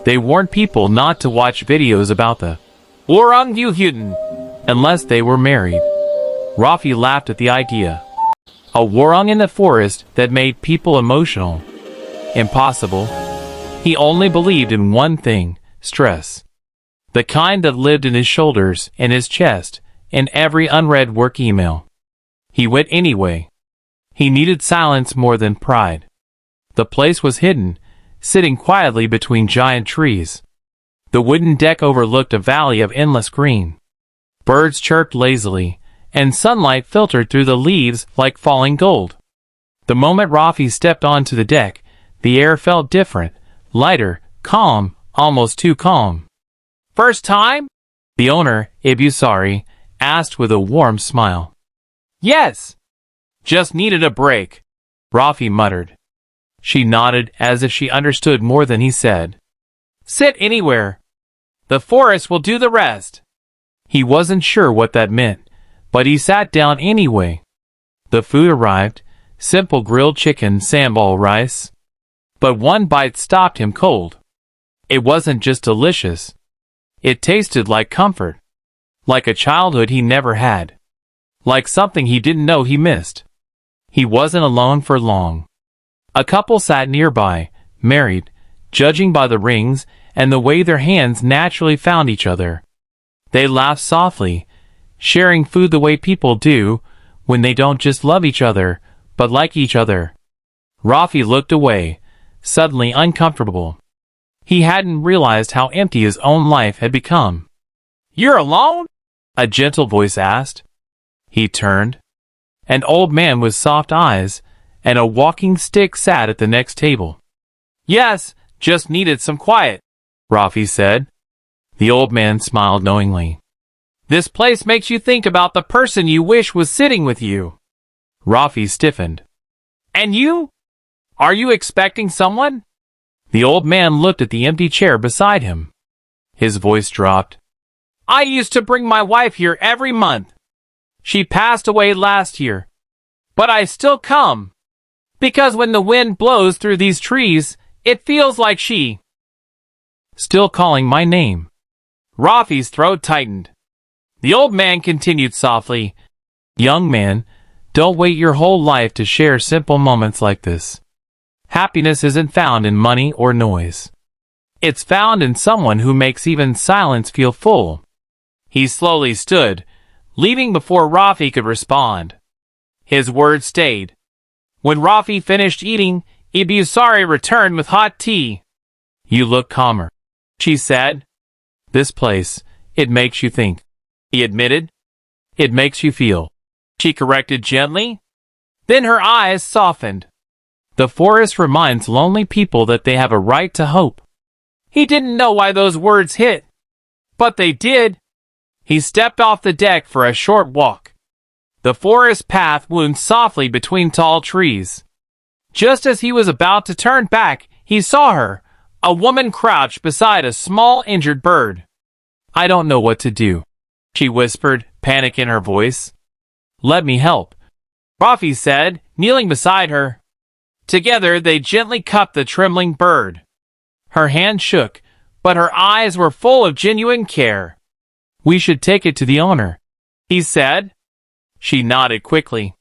They warned people not to watch videos about the Warung unless they were married. Rafi laughed at the idea. A warung in the forest that made people emotional. Impossible. He only believed in one thing, stress. The kind that lived in his shoulders, in his chest, in every unread work email. He went anyway. He needed silence more than pride. The place was hidden, sitting quietly between giant trees. The wooden deck overlooked a valley of endless green. Birds chirped lazily, and sunlight filtered through the leaves like falling gold. The moment Rafi stepped onto the deck, the air felt different, lighter, calm, almost too calm. "First time?" the owner, Ibusari, asked with a warm smile. "Yes. Just needed a break," Rafi muttered. She nodded as if she understood more than he said. "Sit anywhere. The forest will do the rest." He wasn't sure what that meant, but he sat down anyway. The food arrived, simple grilled chicken, sambal rice. But one bite stopped him cold. It wasn't just delicious. It tasted like comfort. Like a childhood he never had. Like something he didn't know he missed. He wasn't alone for long. A couple sat nearby, married, judging by the rings and the way their hands naturally found each other. They laughed softly, sharing food the way people do when they don't just love each other, but like each other. Rafi looked away, suddenly uncomfortable. He hadn't realized how empty his own life had become. "You're alone?" a gentle voice asked. He turned. An old man with soft eyes and a walking stick sat at the next table. "Yes, just needed some quiet," Rafi said. The old man smiled knowingly. "This place makes you think about the person you wish was sitting with you." Rafi stiffened. "And you? Are you expecting someone?" The old man looked at the empty chair beside him. His voice dropped. "I used to bring my wife here every month. She passed away last year. But I still come. Because when the wind blows through these trees, it feels like she." Still calling my name. Rafi's throat tightened. The old man continued softly, "Young man, don't wait your whole life to share simple moments like this. Happiness isn't found in money or noise. It's found in someone who makes even silence feel full." He slowly stood, leaving before Rafi could respond. His words stayed. When Rafi finished eating, Ibusari returned with hot tea. "You look calmer," she said. "This place, it makes you think," he admitted. "It makes you feel," she corrected gently. Then her eyes softened. "The forest reminds lonely people that they have a right to hope." He didn't know why those words hit, but they did. He stepped off the deck for a short walk. The forest path wound softly between tall trees. Just as he was about to turn back, he saw her, a woman crouched beside a small injured bird. "I don't know what to do," she whispered, panic in her voice. "Let me help," Rafi said, kneeling beside her. Together they gently cupped the trembling bird. Her hand shook, but her eyes were full of genuine care. "We should take it to the owner," he said. She nodded quickly.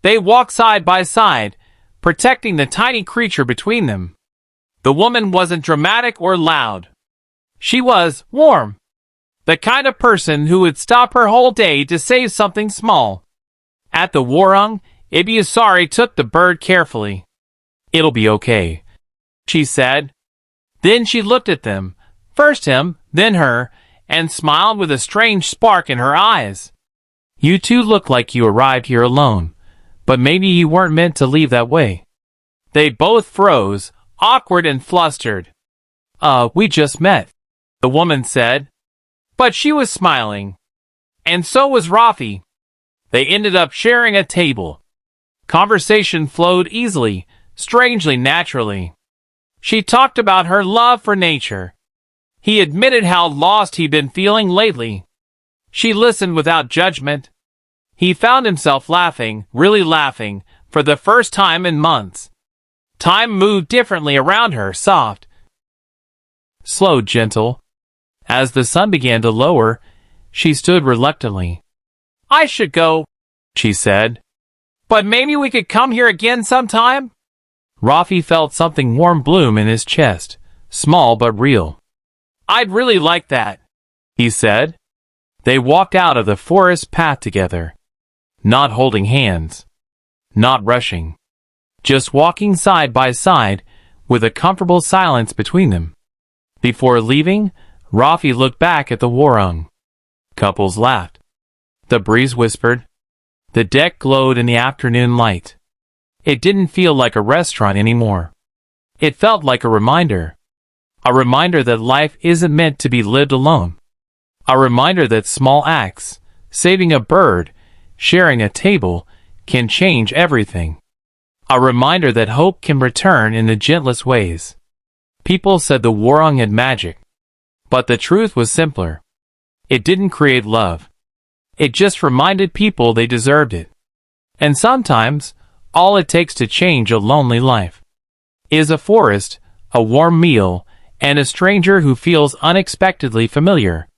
They walked side by side, protecting the tiny creature between them. The woman wasn't dramatic or loud. She was warm. The kind of person who would stop her whole day to save something small. At the Warung, Ibusari took the bird carefully. "It'll be okay," she said. Then she looked at them, first him, then her, and smiled with a strange spark in her eyes. "You two look like you arrived here alone, but maybe you weren't meant to leave that way." They both froze, awkward and flustered. We just met," the woman said. But she was smiling. And so was Rafi. They ended up sharing a table. Conversation flowed easily, strangely naturally. She talked about her love for nature. He admitted how lost he'd been feeling lately. She listened without judgment. He found himself laughing, really laughing, for the first time in months. Time moved differently around her, soft, slow, gentle. As the sun began to lower, she stood reluctantly. I should go, she said. But maybe we could come here again sometime? Rafi felt something warm bloom in his chest, small but real. I'd really like that, he said. They walked out of the forest path together, not holding hands, not rushing, just walking side by side with a comfortable silence between them. Before leaving, Rafi looked back at the Warung. Couples laughed. The breeze whispered. The deck glowed in the afternoon light. It didn't feel like a restaurant anymore. It felt like a reminder. A reminder that life isn't meant to be lived alone. A reminder that small acts, saving a bird, sharing a table, can change everything. A reminder that hope can return in the gentlest ways. People said the Warung had magic. But the truth was simpler. It didn't create love. It just reminded people they deserved it. And sometimes, all it takes to change a lonely life is a forest, a warm meal, and a stranger who feels unexpectedly familiar.